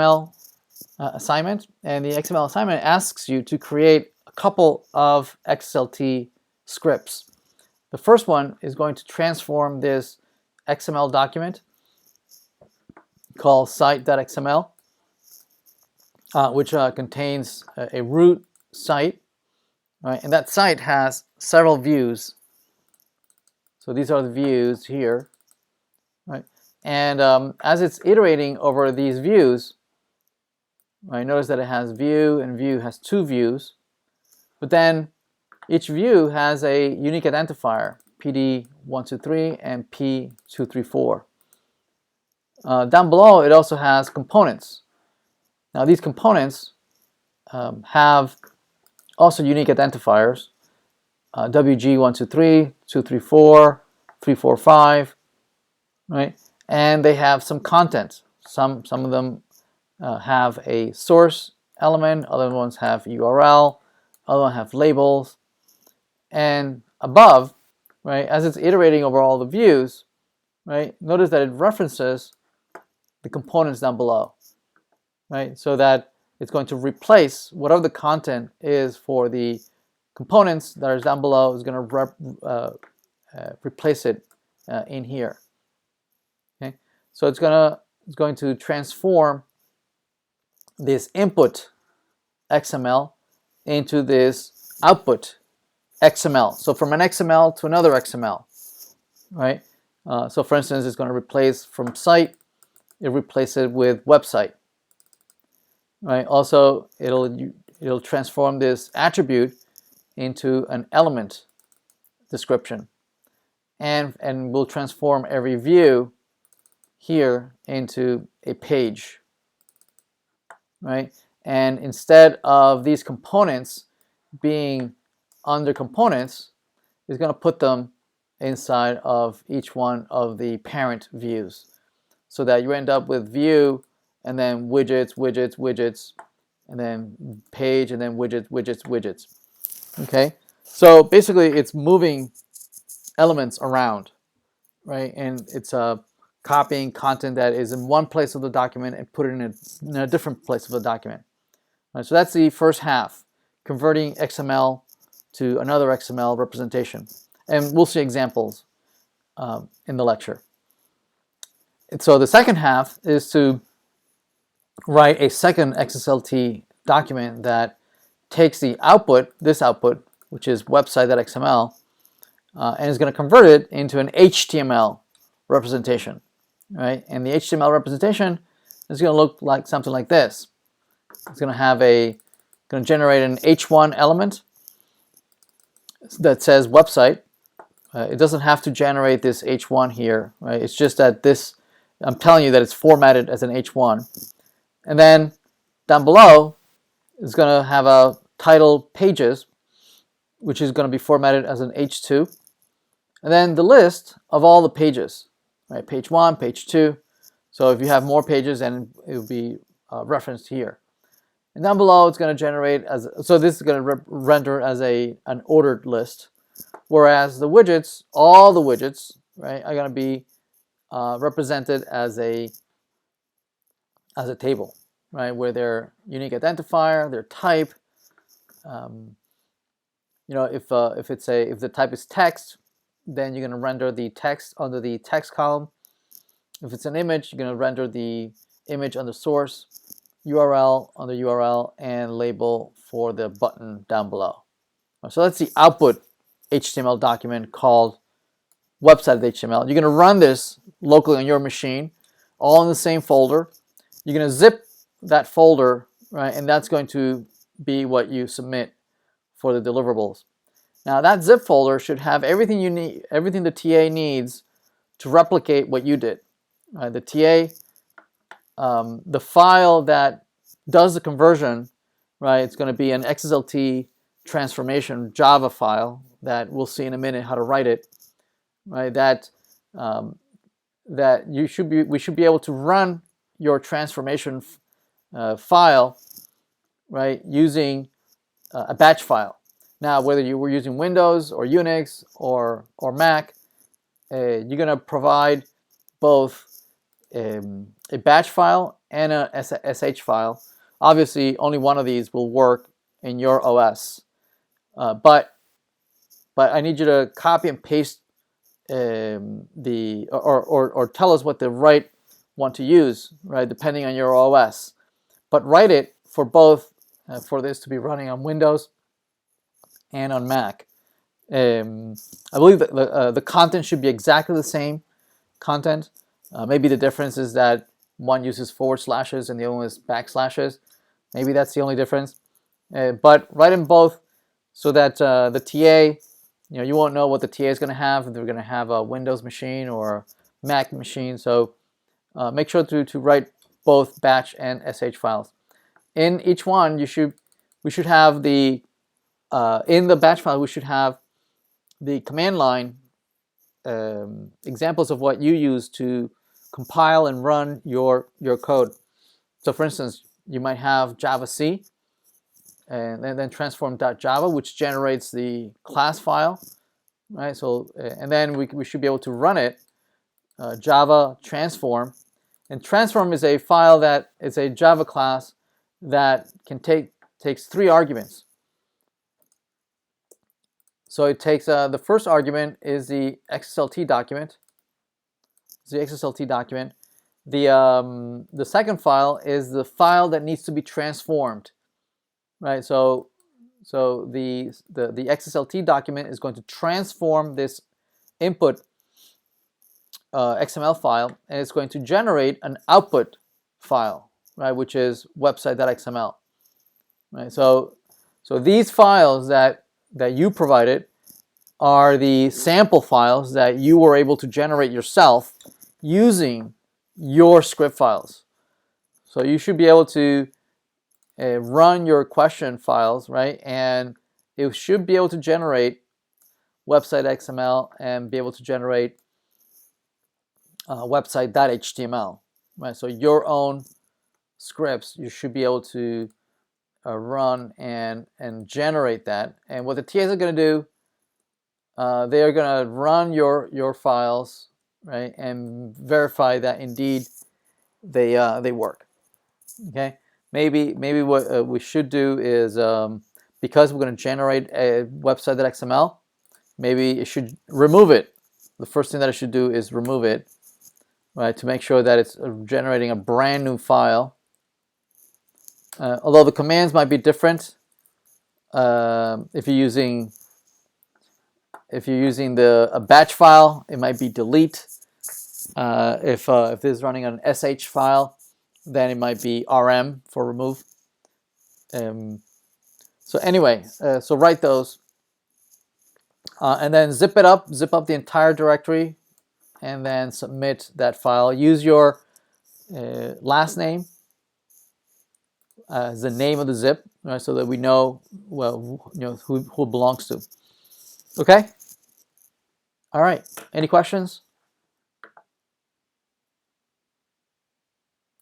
XML assignment, and the XML assignment asks you to create a couple of xslt scripts. The first one is going to transform this XML document called site.xml, which contains a root site, right? And that site has several views. So these are the views here, right? And as it's iterating over these views, right, notice that it has view, and view has two views, but then each view has a unique identifier, PD123 and P234. Down below, it also has components. Now these components have also unique identifiers, WG123, 234, 345, right? And they have some content. Some of them have a source element, other ones have URL, other ones have labels. And above, right, as it's iterating over all the views, right, notice that it references the components down below, right? So that it's going to replace whatever the content is for the components that is down below, is going to replace it in here. Okay, so it's going to transform this input XML into this output XML. So from an XML to another XML, right? So for instance, it's going to replace from site, it replaces it with website, right? Also, it'll transform this attribute into an element description, and will transform every view here into a page, right? And instead of these components being under components, is going to put them inside of each one of the parent views, so that you end up with view and then widgets, widgets, widgets, and then page, and then widgets, widgets, widgets. Okay, so basically it's moving elements around, right? And it's copying content that is in one place of the document and put it in a different place of the document. Right, so that's the first half, converting XML to another XML representation. And we'll see examples in the lecture. And so the second half is to write a second xslt document that takes the output, this output, which is website.xml, and is going to convert it into an HTML representation, right? And the HTML representation is going to look like something like this. It's going to generate an H1 element that says website. It doesn't have to generate this H1 here, right? It's just that this, I'm telling you that it's formatted as an H1. And then down below is going to have a title pages, which is going to be formatted as an H2. And then the list of all the pages, right? Page 1, page 2. So if you have more pages, then it will be referenced here. And down below, it's going to generate as, so this is going to render as an ordered list, whereas the widgets, all the widgets, right, are going to be represented as a table, right, where their unique identifier, their type. You know, if the type is text, then you're going to render the text under the text column. If it's an image, you're going to render the image under source, URL under URL, and label for the button down below. So that's the output HTML document called website.html. You're going to run this locally on your machine, all in the same folder. You're going to zip that folder, right, and that's going to be what you submit for the deliverables. Now that zip folder should have everything you need, everything the TA needs to replicate what you did. The TA, the file that does the conversion, right, it's going to be an xslt transformation Java file that we'll see in a minute how to write it, right? That we should be able to run your transformation file, right, using a batch file. Now, whether you were using Windows or Unix or Mac, you're going to provide both a batch file and a sh file. Obviously, only one of these will work in your OS, but I need you to copy and paste or tell us what the right one to use, right? Depending on your OS, but write it for both, for this to be running on Windows and on Mac. I believe that the content should be exactly the same content. Maybe the difference is that one uses forward slashes and the other one is backslashes. Maybe that's the only difference. But write them both so that the TA, you won't know what the TA is going to have, if they're going to have a Windows machine or a Mac machine. So make sure to write both batch and sh files. In each one, we should have the in the batch file, we should have the command line examples of what you use to compile and run your code. So for instance, you might have javac and then transform.java, which generates the class file, right? So and then we should be able to run it, java transform. And transform is a file that is a Java class that takes 3 arguments. So it takes the first argument is the xslt document. It's the xslt document. The second file is the file that needs to be transformed, right? So the xslt document is going to transform this input XML file, and it's going to generate an output file, right, which is website.xml, right? So these files that you provided are the sample files that you were able to generate yourself using your script files. So you should be able to run your question files, right, and it should be able to generate website.xml and be able to generate website.html, right? So your own scripts, you should be able to run and generate that. And what the TAs are going to do, they are going to run your files, right, and verify that indeed they work. Okay, maybe what we should do is, because we're going to generate a website.xml, maybe it should remove it. The first thing that it should do is remove it, right, to make sure that it's generating a brand new file. Although the commands might be different, if you're using a batch file, it might be delete. If this is running an sh file, then it might be rm for remove. So anyway, so write those, and then zip up the entire directory, and then submit that file. Use your last name as the name of the zip, right, so that we know, well, who it belongs to. Okay. All right. Any questions?